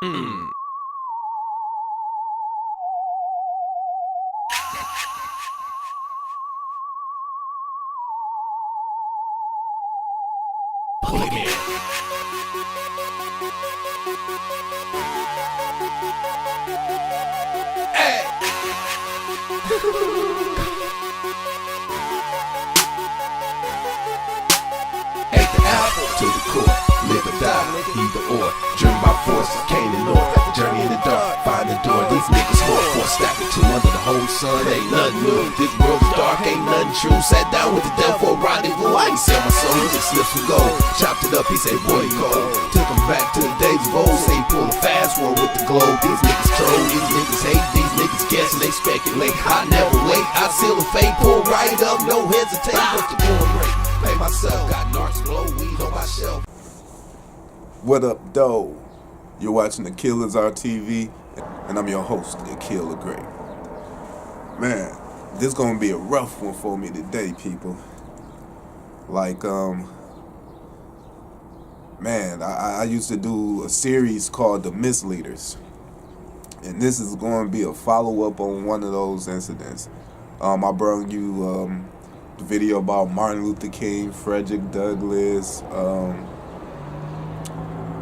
Mm. Ate the apple to the core, live or die, either or. Journey by force, can't ignore. Journey in the dark, find the door. These niggas score for stacking two under the whole sun. Ain't nothing new. This world's dark, ain't nothing true. Sat down with the devil for a rendezvous. I ain't sell my soul, just slips some gold. Chopped it up, he said, boy, you cold. Took him back to the days of old. Say pull a fast one with the globe. These niggas troll, these niggas hate, these niggas guessing, they speculate. I never wait, I seal a fate, pull right up, no hesitate. But the going rate. Pay myself, got narcs glow, weed on my shelf. What up, though? You're watching Akil Azar TV, and I'm your host, Akil the Great. Man, this gonna be a rough one for me today, people. Like, man, I used to do a series called The Misleaders, and this is going to be a follow-up on one of those incidents. I brought you the video about Martin Luther King, Frederick Douglass,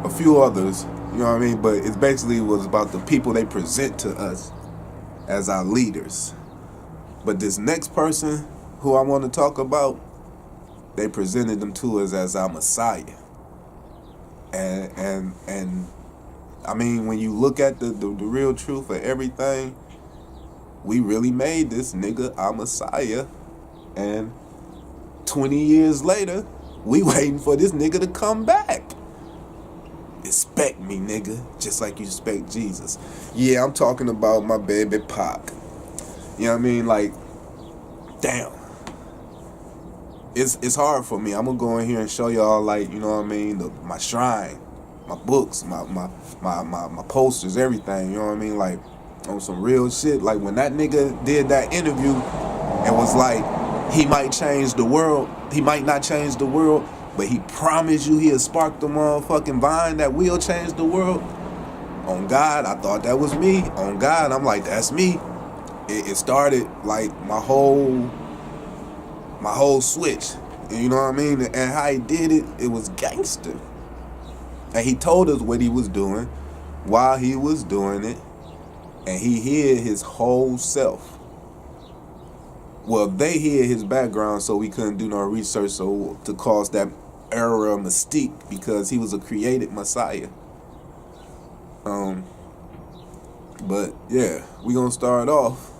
a few others, you know what I mean? But it basically was about the people they present to us as our leaders. But this next person who I want to talk about, they presented them to us as our Messiah. And I mean, when you look at the real truth of everything, we really made this nigga our Messiah. And 20 years later, we waiting for this nigga to come back. Expect me, nigga, just like you expect Jesus. Yeah, I'm talking about my baby Pac. You know what I mean? Like, damn. It's hard for me. I'm gonna go in here and show y'all, like, you know what I mean, my shrine, my books, my posters, everything. You know what I mean? Like, on some real shit. Like, when that nigga did that interview and was like, he might change the world. He might not change the world, but he promised you he'll spark the motherfucking vine that will change the world. On God, I thought that was me. On God, I'm like, that's me. It started like my whole switch. You know what I mean? And how he did it, it was gangster. And he told us what he was doing while he was doing it. And he hid his whole self. Well, they hid his background so we couldn't do no research to cause that era of mystique, because he was a created Messiah. But yeah, we gonna start off.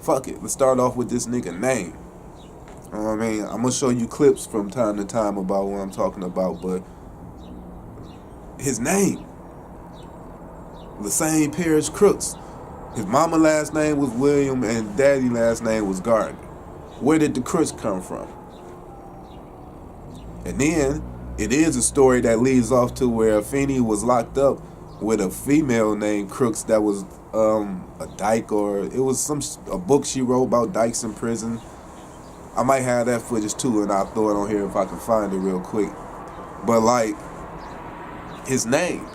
Fuck it, let's start off with this nigga name. You know what I mean? I'm gonna show you clips from time to time about what I'm talking about, but his name, the same pair as Crooks. His mama last name was William and daddy last name was Gardner. Where did the Crooks come from? And then it is a story that leads off to where Feeney was locked up with a female named Crooks that was a dyke, or it was a book she wrote about dykes in prison. I might have that footage too, and I'll throw it on here if I can find it real quick. But like, his name,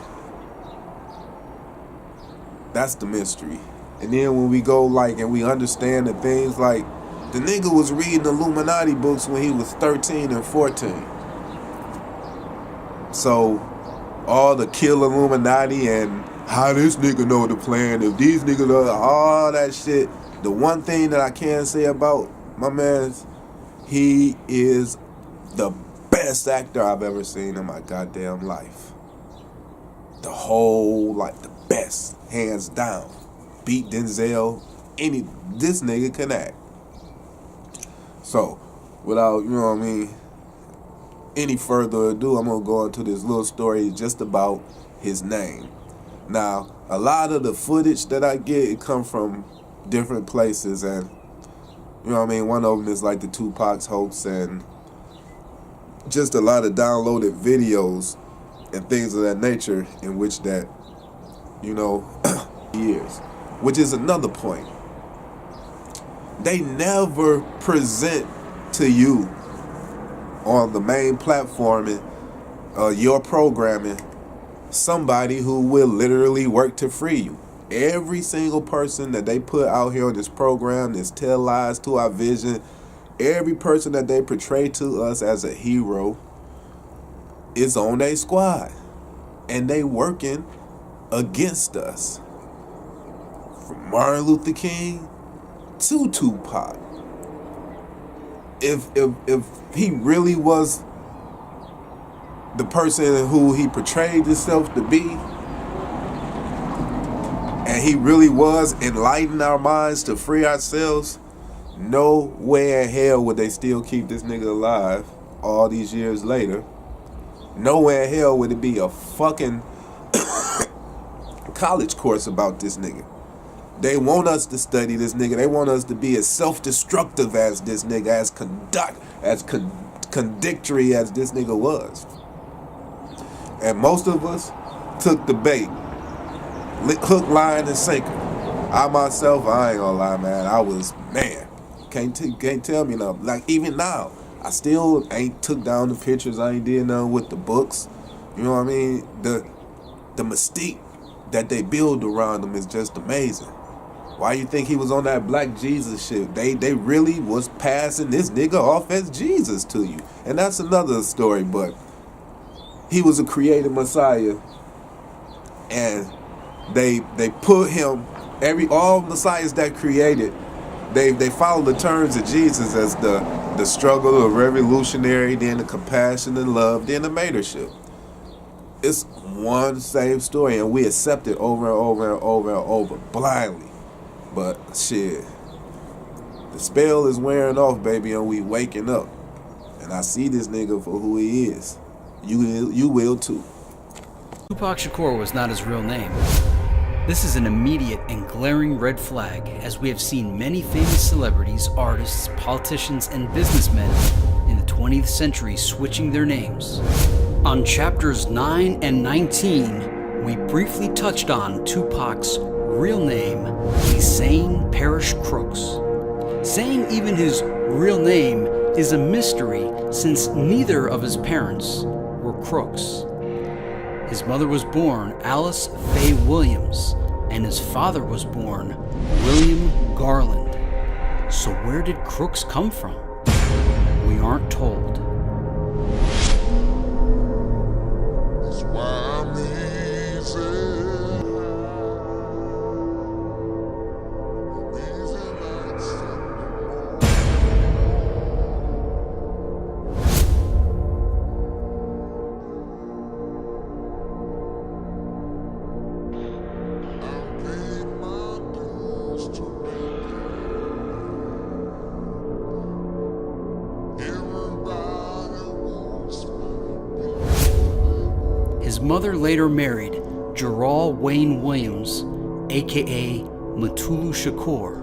that's the mystery. And then when we go like, and we understand the things, like, the nigga was reading Illuminati books when he was 13 and 14. So all the kill Illuminati and how this nigga know the plan, if these niggas are, all that shit. The one thing that I can say about my man, he is the best actor I've ever seen in my goddamn life. The whole, like, the best, hands down. Beat Denzel, this nigga can act. So, without, you know what I mean, any further ado, I'm gonna go into this little story just about his name. Now, a lot of the footage that I get, it come from different places, and you know what I mean, one of them is like the Tupac's hoax, and just a lot of downloaded videos and things of that nature, in which that, you know, years. Which is another point. They never present to you on the main platform and your programming somebody who will literally work to free you. Every single person that they put out here on this program, this tell lies to our vision, every person that they portray to us as a hero is on their squad. And they working against us. From Martin Luther King to Tupac. If he really was the person who he portrayed himself to be, and he really was enlightening our minds to free ourselves, no way in hell would they still keep this nigga alive all these years later. Nowhere in hell would it be a fucking college course about this nigga. They want us to study this nigga. They want us to be as self-destructive as this nigga, as contradictory as this nigga was. And most of us took the bait. Hook, line, and sinker. I myself, I ain't gonna lie, man. I was, man, can't tell me nothing. Like, even now, I still ain't took down the pictures. I ain't did nothing with the books. You know what I mean? The mystique that they build around them is just amazing. Why you think he was on that Black Jesus shit? They really was passing this nigga off as Jesus to you. And that's another story, but he was a created Messiah. And they put him, all Messiahs that created, they follow the terms of Jesus as the struggle, the revolutionary, then the compassion and love, then the martyrship. It's one same story, and we accept it over and over and over and over, blindly. But shit, the spell is wearing off, baby, and we waking up. And I see this nigga for who he is. You will too. Tupac Shakur was not his real name. This is an immediate and glaring red flag, as we have seen many famous celebrities, artists, politicians, and businessmen in the 20th century switching their names. On chapters 9 and 19, we briefly touched on Tupac's real name, Hussein Parrish Crooks. Saying even his real name is a mystery, since neither of his parents were crooks. His mother was born Alice Faye Williams, and his father was born William Garland. So where did Crooks come from? We aren't told. That's why I'm easy. His mother later married Gerald Wayne Williams, aka Mutulu Shakur.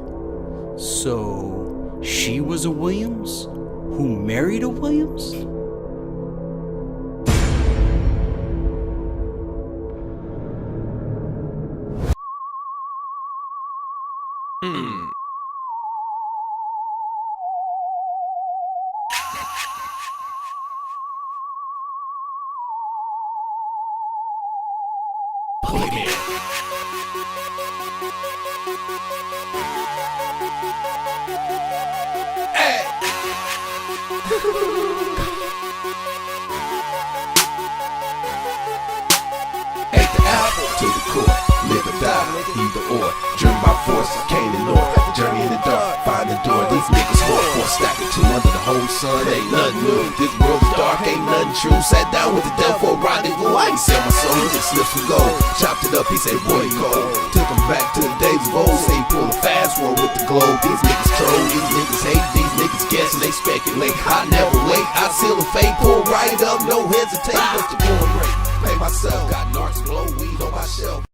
So she was a Williams who married a Williams? Ate the apple to the core, live or die, either or. Driven by force, came to north. Journey in the dark, find the door. These niggas hardcore, stacking two under the whole sun. Ain't nothing new. This world is dark, ain't nothing true. Sat down with the devil for a rendezvous. I ain't sell my soul, just slipped some gold. Chopped it up, he said, boy, you cold. Took him back to the days of old. Say he pull a fast one with the globe. These niggas troll, these niggas hate, these niggas guess and they speculate. I never wait, I seal a fate, pull right up, no hesitate. But the going rate, pay myself, got narcs, blow weed on my shelf.